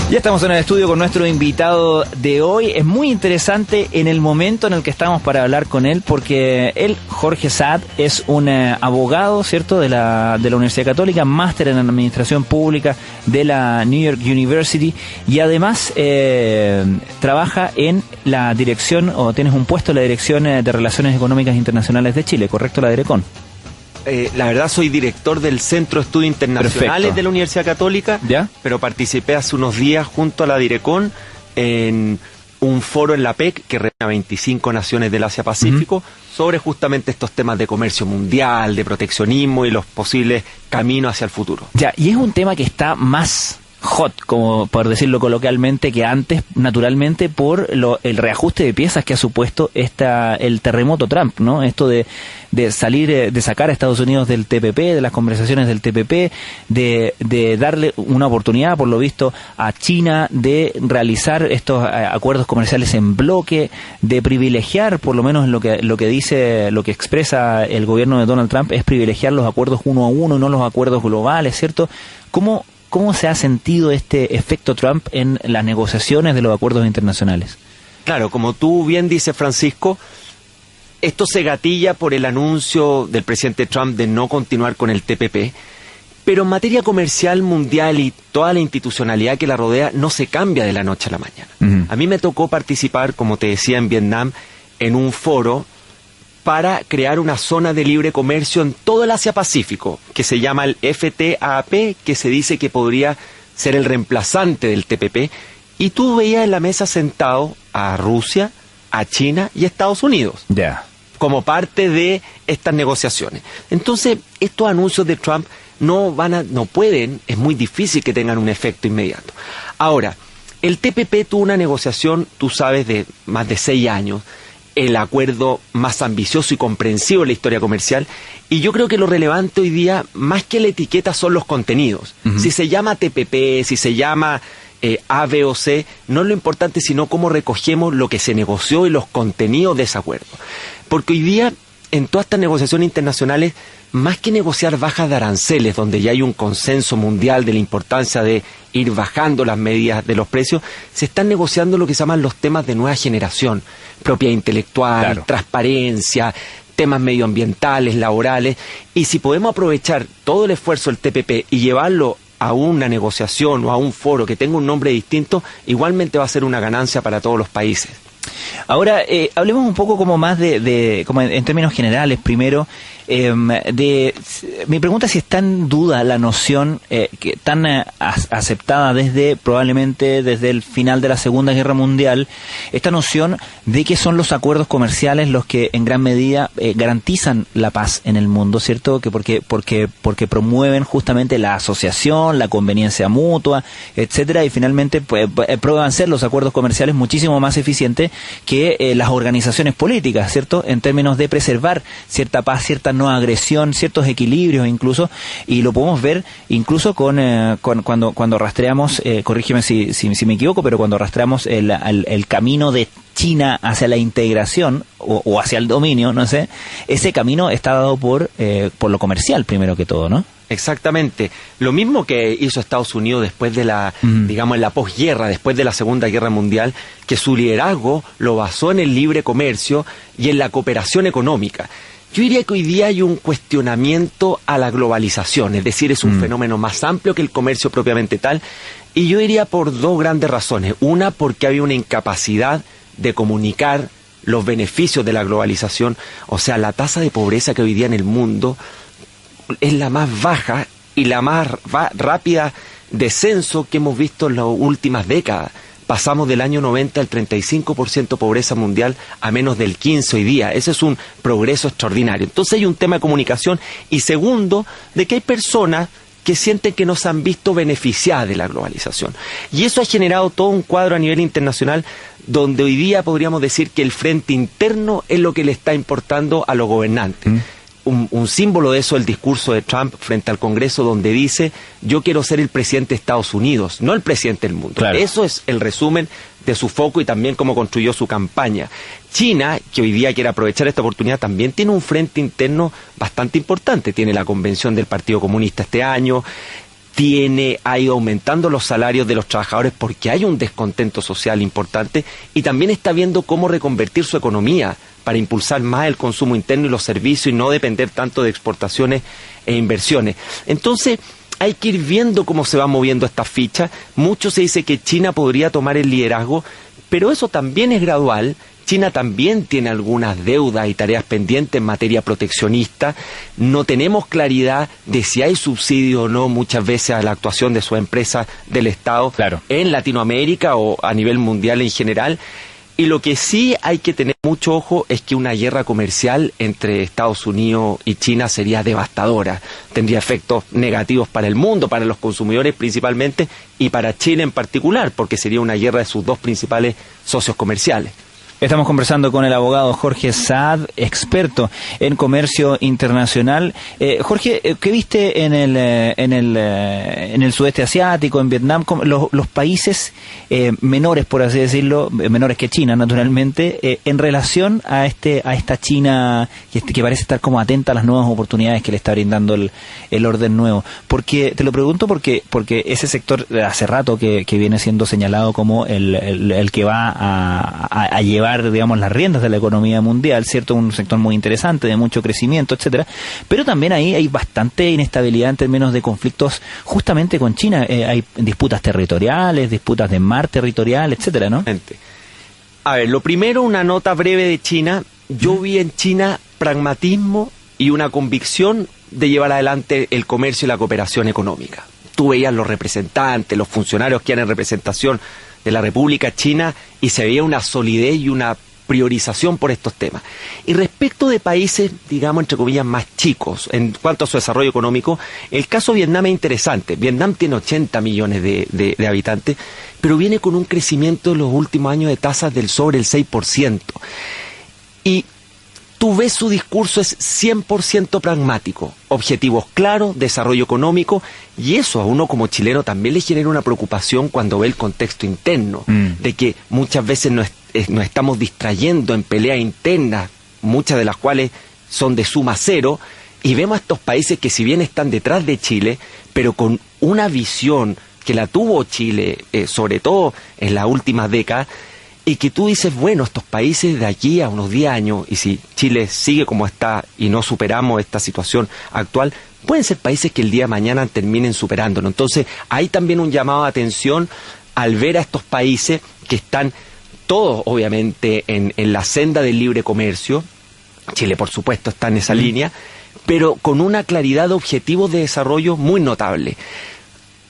Ya estamos en el estudio con nuestro invitado de hoy. Es muy interesante en el momento en el que estamos para hablar con él, porque él, Jorge Saad, es un abogado, ¿cierto?, de la Universidad Católica, máster en Administración Pública de la New York University, y además trabaja en la dirección, o tienes un puesto en la Dirección de Relaciones Económicas Internacionales de Chile, ¿correcto? La DIRECON. La verdad soy director del Centro de Estudios Internacionales. Perfecto. De la Universidad Católica, ¿ya? Pero participé hace unos días junto a la DIRECON en un foro en la PEC que reúne a 25 naciones del Asia-Pacífico sobre justamente estos temas de comercio mundial, de proteccionismo y los posibles caminos hacia el futuro. Ya, y es un tema que está más hot, como por decirlo coloquialmente, que antes, naturalmente, por el reajuste de piezas que ha supuesto el terremoto Trump, ¿no? Esto de salir, de sacar a Estados Unidos del TPP, de las conversaciones del TPP, de darle una oportunidad, por lo visto, a China de realizar estos acuerdos comerciales en bloque, de privilegiar, por lo menos lo que dice, lo que expresa el gobierno de Donald Trump, es privilegiar los acuerdos uno a uno y no los acuerdos globales, ¿cierto? ¿Cómo se ha sentido este efecto Trump en las negociaciones de los acuerdos internacionales? Claro, como tú bien dices, Francisco, esto se gatilla por el anuncio del presidente Trump de no continuar con el TPP, pero en materia comercial mundial y toda la institucionalidad que la rodea no se cambia de la noche a la mañana. A mí me tocó participar, como te decía, en Vietnam, en un foro para crear una zona de libre comercio en todo el Asia-Pacífico, que se llama el FTAP, que se dice que podría ser el reemplazante del TPP, y tú veías en la mesa sentado a Rusia, a China y a Estados Unidos, como parte de estas negociaciones. Entonces, estos anuncios de Trump no pueden, es muy difícil que tengan un efecto inmediato. Ahora, el TPP tuvo una negociación, tú sabes, de más de 6 años, el acuerdo más ambicioso y comprensivo de la historia comercial, y yo creo que lo relevante hoy día, más que la etiqueta, son los contenidos. Si se llama TPP, si se llama A, B o C, no es lo importante, sino cómo recogemos lo que se negoció y los contenidos de ese acuerdo. Porque hoy día, en todas estas negociaciones internacionales, más que negociar bajas de aranceles, donde ya hay un consenso mundial de la importancia de ir bajando las medidas de los precios, se están negociando lo que se llaman los temas de nueva generación, propiedad intelectual, transparencia, temas medioambientales, laborales, y si podemos aprovechar todo el esfuerzo del TPP y llevarlo a una negociación o a un foro que tenga un nombre distinto, igualmente va a ser una ganancia para todos los países. Ahora, hablemos un poco como más como en términos generales, primero, mi pregunta es si está en duda la noción que tan aceptada probablemente desde el final de la Segunda Guerra Mundial, esta noción de que son los acuerdos comerciales los que en gran medida garantizan la paz en el mundo, ¿cierto? Que porque promueven justamente la asociación, la conveniencia mutua, etcétera, y finalmente prueban ser los acuerdos comerciales muchísimo más eficientes que las organizaciones políticas, ¿cierto? En términos de preservar cierta paz, cierta no agresión, ciertos equilibrios incluso, y lo podemos ver incluso cuando rastreamos, corrígeme si me equivoco, pero cuando rastreamos el camino de China hacia la integración o hacia el dominio, no sé, ese camino está dado por lo comercial primero que todo, ¿no? Exactamente. Lo mismo que hizo Estados Unidos después de digamos, en la posguerra, después de la Segunda Guerra Mundial, que su liderazgo lo basó en el libre comercio y en la cooperación económica. Yo diría que hoy día hay un cuestionamiento a la globalización, es decir, es un fenómeno más amplio que el comercio propiamente tal, y yo diría por 2 grandes razones. Una, porque había una incapacidad de comunicar los beneficios de la globalización, o sea, la tasa de pobreza que hoy día en el mundo es la más baja y la más rápida descenso que hemos visto en las últimas décadas. Pasamos del año 90 al 35% pobreza mundial a menos del 15% hoy día. Ese es un progreso extraordinario. Entonces hay un tema de comunicación. Y segundo, de que hay personas que sienten que no se han visto beneficiadas de la globalización. Y eso ha generado todo un cuadro a nivel internacional donde hoy día podríamos decir que el frente interno es lo que le está importando a los gobernantes. Un símbolo de eso es el discurso de Trump frente al Congreso, donde dice: yo quiero ser el presidente de Estados Unidos, no el presidente del mundo. Claro. Eso es el resumen de su foco y también cómo construyó su campaña. China, que hoy día quiere aprovechar esta oportunidad, también tiene un frente interno bastante importante. Tiene la convención del Partido Comunista este año. ha ido aumentando los salarios de los trabajadores porque hay un descontento social importante, y también está viendo cómo reconvertir su economía para impulsar más el consumo interno y los servicios y no depender tanto de exportaciones e inversiones. Entonces, hay que ir viendo cómo se va moviendo esta ficha. Mucho se dice que China podría tomar el liderazgo, pero eso también es gradual. China también tiene algunas deudas y tareas pendientes en materia proteccionista. No tenemos claridad de si hay subsidio o no muchas veces a la actuación de sus empresas del Estado en Latinoamérica o a nivel mundial en general. Y lo que sí hay que tener mucho ojo es que una guerra comercial entre Estados Unidos y China sería devastadora. Tendría efectos negativos para el mundo, para los consumidores principalmente y para Chile en particular, porque sería una guerra de sus dos principales socios comerciales. Estamos conversando con el abogado Jorge Saad, experto en comercio internacional. Jorge, ¿qué viste en el sudeste asiático, en Vietnam, los países menores, por así decirlo, menores que China, naturalmente, en relación a esta China que parece estar como atenta a las nuevas oportunidades que le está brindando el orden nuevo? Porque te lo pregunto porque ese sector hace rato que viene siendo señalado como el que va a llevar, digamos, las riendas de la economía mundial, ¿cierto? Un sector muy interesante, de mucho crecimiento, etcétera. Pero también ahí hay bastante inestabilidad en términos de conflictos justamente con China. Hay disputas territoriales, disputas de mar territorial, etcétera, ¿no? A ver, lo primero, una nota breve de China. Yo vi en China pragmatismo y una convicción de llevar adelante el comercio y la cooperación económica. Tú veías los representantes, los funcionarios que eran en representación de la República China y se veía una solidez y una priorización por estos temas. Y respecto de países, digamos, entre comillas, más chicos en cuanto a su desarrollo económico, el caso de Vietnam es interesante. Vietnam tiene 80 millones de habitantes, pero viene con un crecimiento en los últimos años de tasas del sobre el 6%. Y tú ves su discurso es 100% pragmático, objetivos claros, desarrollo económico, y eso a uno como chileno también le genera una preocupación cuando ve el contexto interno, de que muchas veces nos estamos distrayendo en peleas internas, muchas de las cuales son de suma cero, y vemos a estos países que si bien están detrás de Chile, pero con una visión que la tuvo Chile, sobre todo en las últimas décadas, y que tú dices, bueno, estos países de aquí a unos 10 años, y si Chile sigue como está y no superamos esta situación actual, pueden ser países que el día de mañana terminen superándonos. Entonces, hay también un llamado de atención al ver a estos países que están todos, obviamente, en la senda del libre comercio. Chile, por supuesto, está en esa línea, pero con una claridad de objetivos de desarrollo muy notable.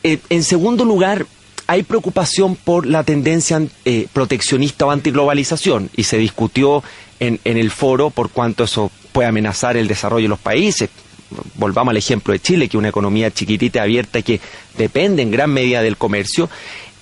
En segundo lugar, hay preocupación por la tendencia proteccionista o antiglobalización, y se discutió en el foro por cuánto eso puede amenazar el desarrollo de los países. Volvamos al ejemplo de Chile, que es una economía chiquitita, abierta, y que depende en gran medida del comercio.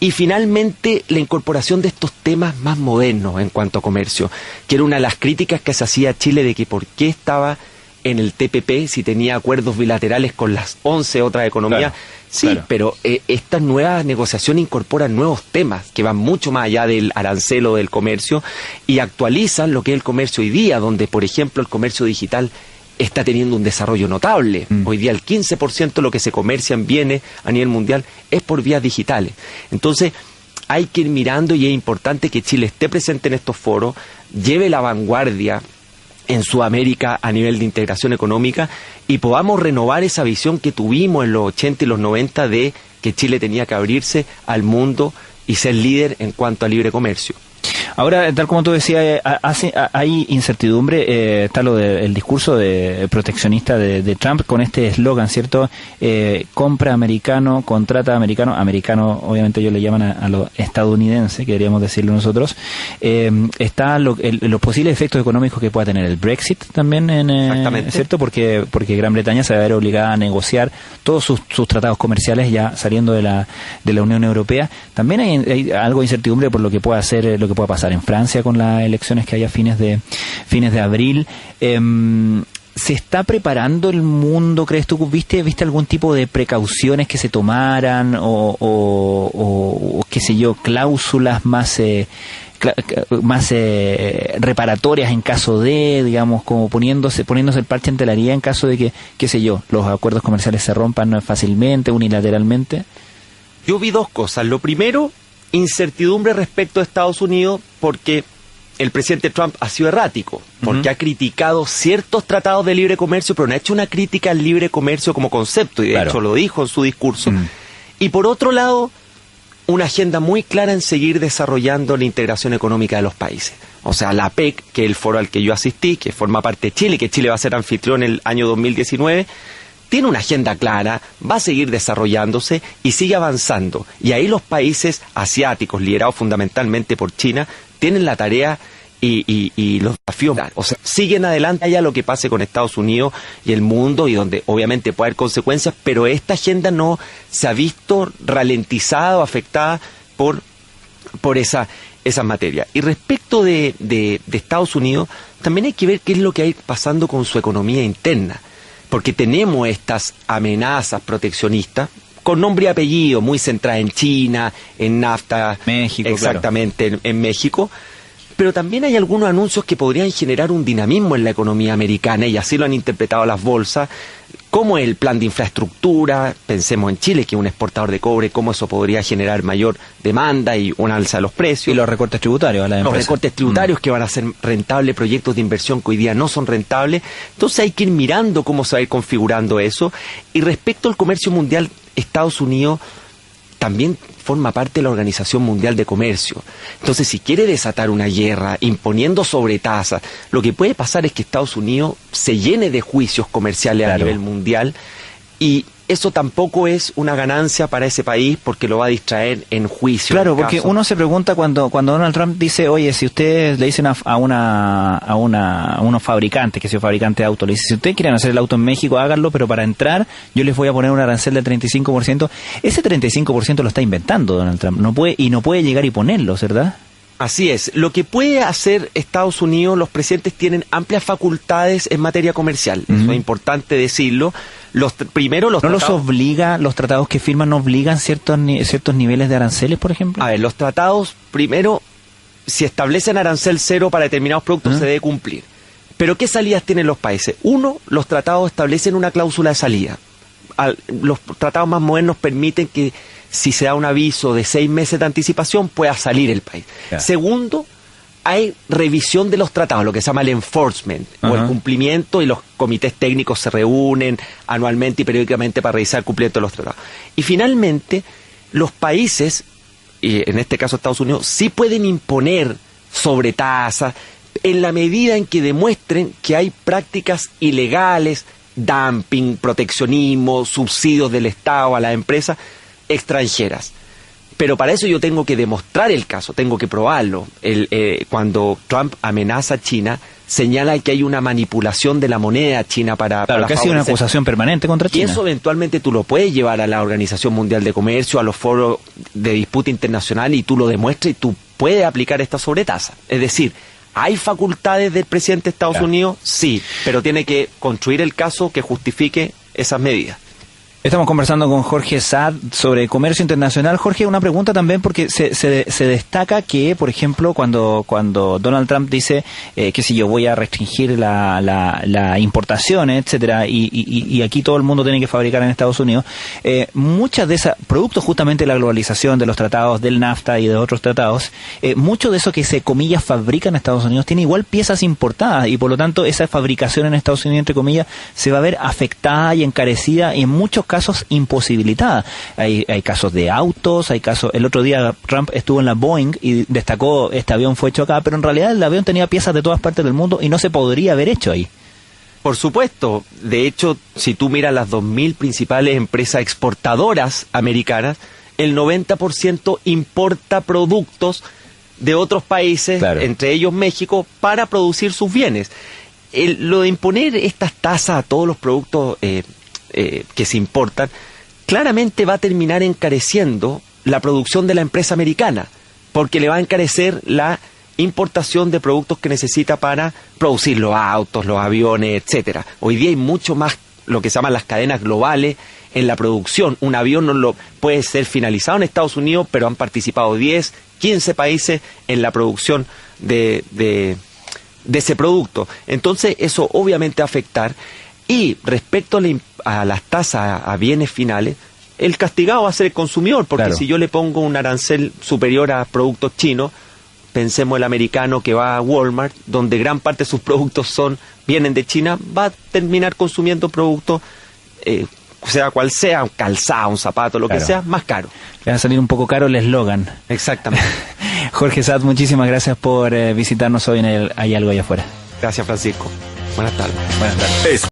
Y finalmente, la incorporación de estos temas más modernos en cuanto a comercio, que era una de las críticas que se hacía a Chile de que por qué estaba en el TPP si tenía acuerdos bilaterales con las 11 otras economías. Claro, sí, claro. Pero estas nuevas negociaciones incorporan nuevos temas que van mucho más allá del arancel o del comercio y actualizan lo que es el comercio hoy día, donde, por ejemplo, el comercio digital está teniendo un desarrollo notable. Hoy día el 15% de lo que se comercia en bienes a nivel mundial es por vías digitales. Entonces, hay que ir mirando, y es importante que Chile esté presente en estos foros, lleve la vanguardia en Sudamérica a nivel de integración económica, y podamos renovar esa visión que tuvimos en los 80 y los 90 de que Chile tenía que abrirse al mundo y ser líder en cuanto a libre comercio. Ahora, tal como tú decías, hay incertidumbre, está lo del discurso proteccionista de Trump con este eslogan, ¿cierto? Compra americano, contrata americano, americano obviamente ellos le llaman a lo estadounidense, queríamos decirlo nosotros. Está los posibles efectos económicos que pueda tener el Brexit también, ¿cierto? Porque Gran Bretaña se va a ver obligada a negociar todos sus tratados comerciales ya saliendo de la Unión Europea. También hay algo de incertidumbre por lo que pueda hacer, lo que pueda pasar en Francia con las elecciones que hay a fines de abril. ¿Se está preparando el mundo, crees tú? ¿Viste algún tipo de precauciones que se tomaran o qué sé yo, cláusulas más más reparatorias en caso de, digamos, como poniéndose el parche ante la herida en caso de que, qué sé yo, los acuerdos comerciales se rompan fácilmente, unilateralmente? Yo vi dos cosas. Lo primero, incertidumbre respecto a Estados Unidos, porque el presidente Trump ha sido errático, porque ha criticado ciertos tratados de libre comercio, pero no ha hecho una crítica al libre comercio como concepto, y de hecho lo dijo en su discurso. Y por otro lado, una agenda muy clara en seguir desarrollando la integración económica de los países. O sea, la APEC, que es el foro al que yo asistí, que forma parte de Chile, que Chile va a ser anfitrión el año 2019, tiene una agenda clara, va a seguir desarrollándose y sigue avanzando. Y ahí los países asiáticos, liderados fundamentalmente por China, tienen la tarea y los desafíos. O sea, siguen adelante allá lo que pase con Estados Unidos y el mundo, y donde obviamente puede haber consecuencias, pero esta agenda no se ha visto ralentizada o afectada por esa materia. Y respecto de Estados Unidos, también hay que ver qué es lo que hay pasando con su economía interna, porque tenemos estas amenazas proteccionistas con nombre y apellido, muy centradas en China, en NAFTA, México, exactamente, claro. en México. Pero también hay algunos anuncios que podrían generar un dinamismo en la economía americana, y así lo han interpretado las bolsas, como el plan de infraestructura. Pensemos en Chile, que es un exportador de cobre, cómo eso podría generar mayor demanda y una alza de los precios. Y los recortes tributarios a la empresa. Los recortes tributarios que van a ser rentables, proyectos de inversión que hoy día no son rentables. Entonces hay que ir mirando cómo se va a ir configurando eso. Y respecto al comercio mundial, Estados Unidos también forma parte de la Organización Mundial de Comercio. Entonces, si quiere desatar una guerra imponiendo sobretasas, lo que puede pasar es que Estados Unidos se llene de juicios comerciales a nivel mundial, y eso tampoco es una ganancia para ese país, porque lo va a distraer en juicios. Claro, porque uno se pregunta cuando Donald Trump dice, oye, si ustedes le dicen a unos fabricantes, que sea fabricante de autos, le dice, si ustedes quieren hacer el auto en México, háganlo, pero para entrar yo les voy a poner un arancel del 35%. Ese 35% lo está inventando Donald Trump, no puede llegar y ponerlo, ¿verdad? Así es. Lo que puede hacer Estados Unidos, los presidentes tienen amplias facultades en materia comercial. Eso es importante decirlo. Los obliga, los tratados que firman no obligan ciertos niveles de aranceles, por ejemplo? A ver, los tratados, primero, si establecen arancel cero para determinados productos, se debe cumplir. Pero ¿qué salidas tienen los países? Uno, los tratados establecen una cláusula de salida. Los tratados más modernos permiten que, si se da un aviso de 6 meses de anticipación, pueda salir el país. Segundo, hay revisión de los tratados, lo que se llama el enforcement, o el cumplimiento, y los comités técnicos se reúnen anualmente y periódicamente para revisar el cumplimiento de los tratados. Y finalmente, los países, y en este caso Estados Unidos, sí pueden imponer sobretasas en la medida en que demuestren que hay prácticas ilegales, dumping, proteccionismo, subsidios del Estado a las empresas extranjeras. Pero para eso yo tengo que demostrar el caso, tengo que probarlo. Cuando Trump amenaza a China, señala que hay una manipulación de la moneda china para que ha sido una acusación permanente contra China. Y eso eventualmente tú lo puedes llevar a la Organización Mundial de Comercio, a los foros de disputa internacional, y tú lo demuestras y tú puedes aplicar esta sobretasa. Es decir, ¿hay facultades del presidente de Estados Unidos? Sí, pero tiene que construir el caso que justifique esas medidas. Estamos conversando con Jorge Saad sobre comercio internacional. Jorge, una pregunta también, porque se destaca que, por ejemplo, cuando Donald Trump dice que si yo voy a restringir la importación, etcétera, y aquí todo el mundo tiene que fabricar en Estados Unidos, muchas de esas productos justamente de la globalización, de los tratados del NAFTA y de otros tratados, mucho de eso que se, comillas, fabrica en Estados Unidos tiene igual piezas importadas, y por lo tanto esa fabricación en Estados Unidos, entre comillas, se va a ver afectada y encarecida, y en muchos casos imposibilitada. Hay casos de autos, hay casos. El otro día Trump estuvo en la Boeing y destacó, este avión fue hecho acá, pero en realidad el avión tenía piezas de todas partes del mundo y no se podría haber hecho ahí. Por supuesto. De hecho, si tú miras las 2.000 principales empresas exportadoras americanas, el 90% importa productos de otros países, entre ellos México, para producir sus bienes. Lo de imponer estas tasas a todos los productos que se importan, claramente va a terminar encareciendo la producción de la empresa americana, porque le va a encarecer la importación de productos que necesita para producir los autos, los aviones, etcétera. Hoy día hay mucho más lo que se llaman las cadenas globales en la producción. Un avión no lo puede ser finalizado en Estados Unidos, pero han participado 10, 15 países en la producción de ese producto. Entonces eso obviamente va a afectar. Y respecto a las tasas a bienes finales, el castigado va a ser el consumidor, porque claro, si yo le pongo un arancel superior a productos chinos, pensemos el americano que va a Walmart, donde gran parte de sus productos vienen de China, va a terminar consumiendo productos, sea cual sea, un calzado, un zapato, lo claro, que sea, más caro. Le va a salir un poco caro el eslogan. Exactamente. Jorge Saad, muchísimas gracias por visitarnos hoy en el Hay Algo Allá Afuera. Gracias, Francisco. Buenas tardes. Buenas tardes.